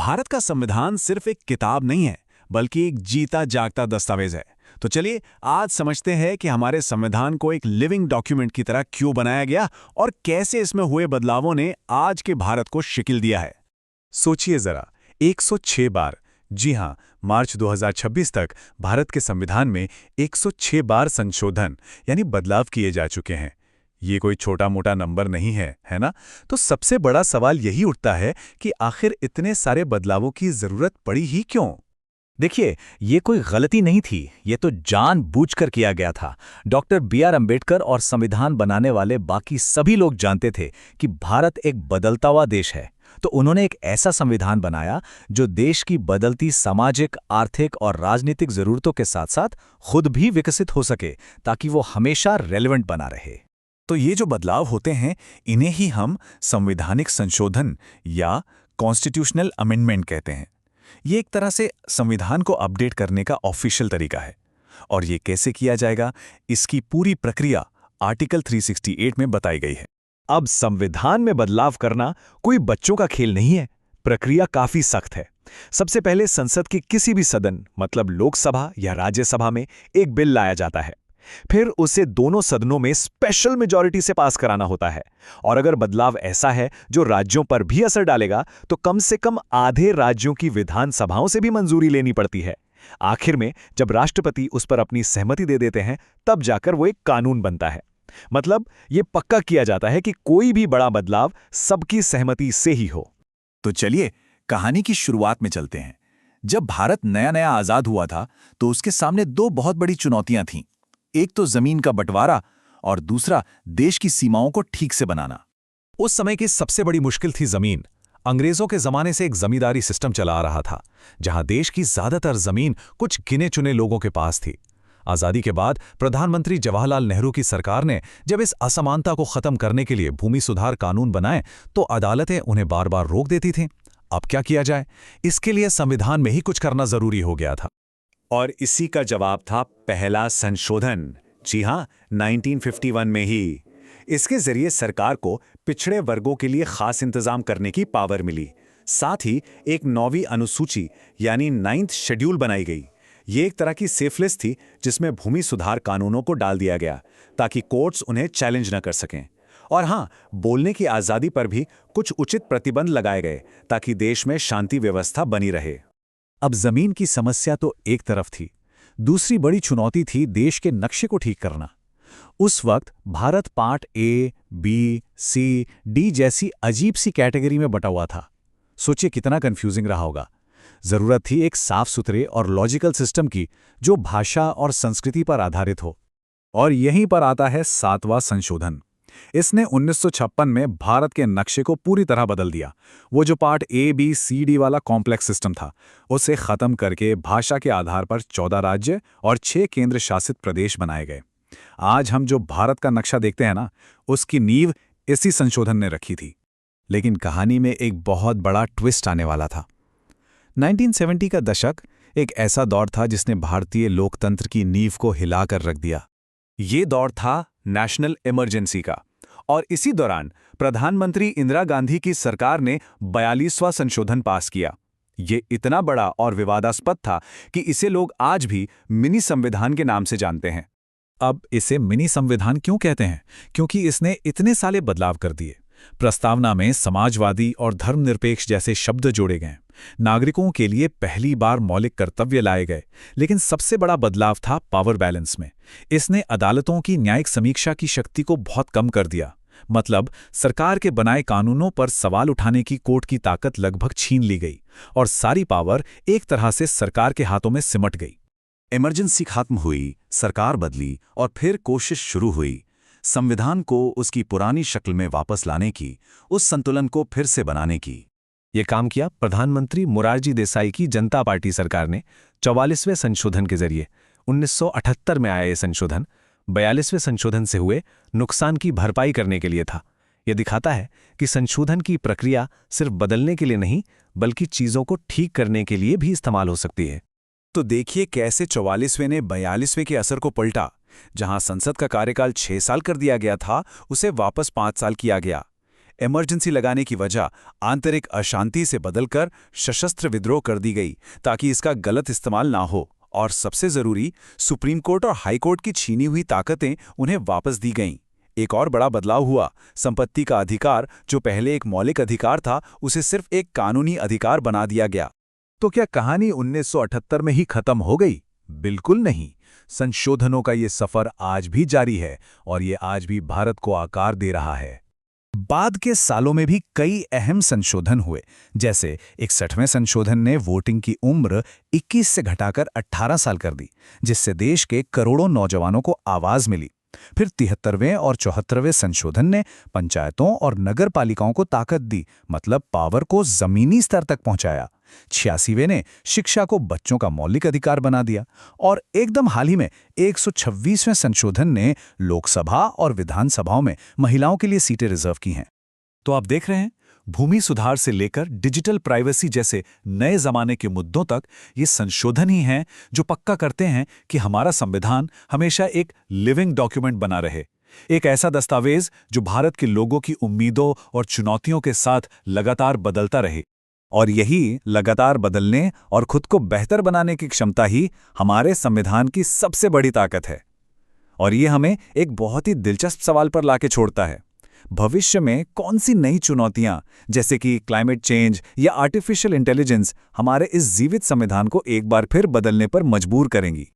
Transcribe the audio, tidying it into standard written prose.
भारत का संविधान सिर्फ एक किताब नहीं है, बल्कि एक जीता जागता दस्तावेज है। तो चलिए आज समझते हैं कि हमारे संविधान को एक लिविंग डॉक्यूमेंट की तरह क्यों बनाया गया और कैसे इसमें हुए बदलावों ने आज के भारत को शिकिल दिया है। सोचिए जरा, 106 बार, जी हां, मार्च 2026 तक भारत के संविधान में 106 बार संशोधन यानी बदलाव किए जा चुके हैं। ये कोई छोटा मोटा नंबर नहीं है ना? तो सबसे बड़ा सवाल यही उठता है कि आखिर इतने सारे बदलावों की जरूरत पड़ी ही क्यों? देखिए, ये कोई गलती नहीं थी, ये तो जानबूझकर किया गया था। Doctor B R. अम्बेडकर और संविधान बनाने वाले बाकी सभी लोग जानते थे कि भारत एक बदलता हुआ देश है, तो उन्होंने एक ऐसा संविधान बनाया जो देश की बदलती सामाजिक, आर्थिक और राजनीतिक जरूरतों के साथ साथ खुद भी विकसित हो सके, ताकि वो हमेशा रेलेवेंट बना रहे। तो ये जो बदलाव होते हैं, इन्हें ही हम संवैधानिक संशोधन या कॉन्स्टिट्यूशनल अमेंडमेंट कहते हैं। ये एक तरह से संविधान को अपडेट करने का ऑफिशियल तरीका है। और ये कैसे किया जाएगा, इसकी पूरी प्रक्रिया आर्टिकल 368 में बताई गई है। अब संविधान में बदलाव करना कोई बच्चों का खेल नहीं है। प्रक्रिया काफी सख्त है। सबसे पहले संसद के किसी भी सदन, मतलब लोकसभा या राज्यसभा में एक बिल लाया जाता है। फिर उसे दोनों सदनों में स्पेशल मेजॉरिटी से पास कराना होता है। और अगर बदलाव ऐसा है जो राज्यों पर भी असर डालेगा, तो कम से कम आधे राज्यों की विधानसभाओं से भी मंजूरी लेनी पड़ती है। आखिर में जब राष्ट्रपति उस पर अपनी सहमति दे देते हैं, तब जाकर वो एक कानून बनता है। मतलब ये पक्का किया जाता है कि कोई भी बड़ा बदलाव सबकी सहमति से ही हो। तो चलिए कहानी की शुरुआत में चलते हैं। जब भारत नया नया आजाद हुआ था, तो उसके सामने दो बहुत बड़ी चुनौतियां थीं। एक तो जमीन का बंटवारा और दूसरा देश की सीमाओं को ठीक से बनाना। उस समय की सबसे बड़ी मुश्किल थी जमीन। अंग्रेजों के जमाने से एक जमींदारी सिस्टम चला आ रहा था, जहां देश की ज्यादातर जमीन कुछ गिने चुने लोगों के पास थी। आजादी के बाद प्रधानमंत्री जवाहरलाल नेहरू की सरकार ने जब इस असमानता को खत्म करने के लिए भूमि सुधार कानून बनाए, तो अदालतें उन्हें बार बार रोक देती थीं। अब क्या किया जाए? इसके लिए संविधान में ही कुछ करना जरूरी हो गया था। और इसी का जवाब था पहला संशोधन। जी हां, 1951 में ही। इसके जरिए सरकार को पिछड़े वर्गों के लिए खास इंतजाम करने की पावर मिली। साथ ही एक 9वीं अनुसूची यानी 9th शेड्यूल बनाई गई। ये एक तरह की सेफ लिस्ट थी, जिसमें भूमि सुधार कानूनों को डाल दिया गया ताकि कोर्ट्स उन्हें चैलेंज न कर सकें। और हां, बोलने की आजादी पर भी कुछ उचित प्रतिबंध लगाए गए, ताकि देश में शांति व्यवस्था बनी रहे। अब जमीन की समस्या तो एक तरफ थी, दूसरी बड़ी चुनौती थी देश के नक्शे को ठीक करना। उस वक्त Bharat part A, B, C, D जैसी अजीब सी कैटेगरी में बटा हुआ था। सोचिए कितना कंफ्यूजिंग रहा होगा। जरूरत थी एक साफ सुथरे और लॉजिकल सिस्टम की, जो भाषा और संस्कृति पर आधारित हो। और यहीं पर आता है 7वां संशोधन। इसने 1956 में भारत के नक्शे को पूरी तरह बदल दिया। वो जो part A, B, C, D वाला कॉम्प्लेक्स सिस्टम था, उसे खत्म करके भाषा के आधार पर 14 राज्य और 6 केंद्र शासित प्रदेश बनाए गए। आज हम जो भारत का नक्शा देखते हैं ना, उसकी नींव इसी संशोधन ने रखी थी। लेकिन कहानी में एक बहुत बड़ा ट्विस्ट आने वाला था। 1970 का दशक एक ऐसा दौर था जिसने भारतीय लोकतंत्र की नींव को हिलाकर रख दिया। ये दौर था नेशनल इमरजेंसी का। और इसी दौरान प्रधानमंत्री इंदिरा गांधी की सरकार ने 42वां संशोधन पास किया। ये इतना बड़ा और विवादास्पद था कि इसे लोग आज भी मिनी संविधान के नाम से जानते हैं। अब इसे मिनी संविधान क्यों कहते हैं? क्योंकि इसने इतने सारे बदलाव कर दिए। प्रस्तावना में समाजवादी और धर्मनिरपेक्ष जैसे शब्द जोड़े गए। नागरिकों के लिए पहली बार मौलिक कर्तव्य लाए गए। लेकिन सबसे बड़ा बदलाव था पावर बैलेंस में। इसने अदालतों की न्यायिक समीक्षा की शक्ति को बहुत कम कर दिया। मतलब सरकार के बनाए कानूनों पर सवाल उठाने की कोर्ट की ताकत लगभग छीन ली गई और सारी पावर एक तरह से सरकार के हाथों में सिमट गई। इमरजेंसी खत्म हुई, सरकार बदली और फिर कोशिश शुरू हुई संविधान को उसकी पुरानी शक्ल में वापस लाने की, उस संतुलन को फिर से बनाने की। ये काम किया प्रधानमंत्री मोरारजी देसाई की जनता पार्टी सरकार ने 44वें संशोधन के जरिए। 1978 में आया ये संशोधन 42वें संशोधन से हुए नुकसान की भरपाई करने के लिए था। यह दिखाता है कि संशोधन की प्रक्रिया सिर्फ बदलने के लिए नहीं, बल्कि चीजों को ठीक करने के लिए भी इस्तेमाल हो सकती है। तो देखिए कैसे 44वें ने 42वें के असर को पलटा। जहां संसद का कार्यकाल 6 साल कर दिया गया था, उसे वापस 5 साल किया गया। इमरजेंसी लगाने की वजह आंतरिक अशांति से बदलकर सशस्त्र विद्रोह कर दी गई ताकि इसका गलत इस्तेमाल ना हो। और सबसे जरूरी, सुप्रीम कोर्ट और हाई कोर्ट की छीनी हुई ताकतें उन्हें वापस दी गईं। एक और बड़ा बदलाव हुआ, संपत्ति का अधिकार जो पहले एक मौलिक अधिकार था उसे सिर्फ एक कानूनी अधिकार बना दिया गया। तो क्या कहानी 1978 में ही खत्म हो गई? बिल्कुल नहीं। संशोधनों का ये सफर आज भी जारी है और ये आज भी भारत को आकार दे रहा है। बाद के सालों में भी कई अहम संशोधन हुए, जैसे 61वें संशोधन ने वोटिंग की उम्र 21 से घटाकर 18 साल कर दी, जिससे देश के करोड़ों नौजवानों को आवाज मिली। फिर 73वें और 74वें संशोधन ने पंचायतों और नगर पालिकाओं को ताकत दी, मतलब पावर को जमीनी स्तर तक पहुंचाया। 86वें ने शिक्षा को बच्चों का मौलिक अधिकार बना दिया और एकदम हाल ही में 126वें संशोधन ने लोकसभा और विधानसभाओं में महिलाओं के लिए सीटें रिजर्व की हैं। तो आप देख रहे हैं, भूमि सुधार से लेकर डिजिटल प्राइवेसी जैसे नए जमाने के मुद्दों तक ये संशोधन ही हैं जो पक्का करते हैं कि हमारा संविधान हमेशा एक लिविंग डॉक्यूमेंट बना रहे, एक ऐसा दस्तावेज जो भारत के लोगों की उम्मीदों और चुनौतियों के साथ लगातार बदलता रहे। और यही लगातार बदलने और खुद को बेहतर बनाने की क्षमता ही हमारे संविधान की सबसे बड़ी ताकत है। और ये हमें एक बहुत ही दिलचस्प सवाल पर लाके छोड़ता है, भविष्य में कौन सी नई चुनौतियां जैसे कि क्लाइमेट चेंज या आर्टिफिशियल इंटेलिजेंस हमारे इस जीवित संविधान को एक बार फिर बदलने पर मजबूर करेंगी।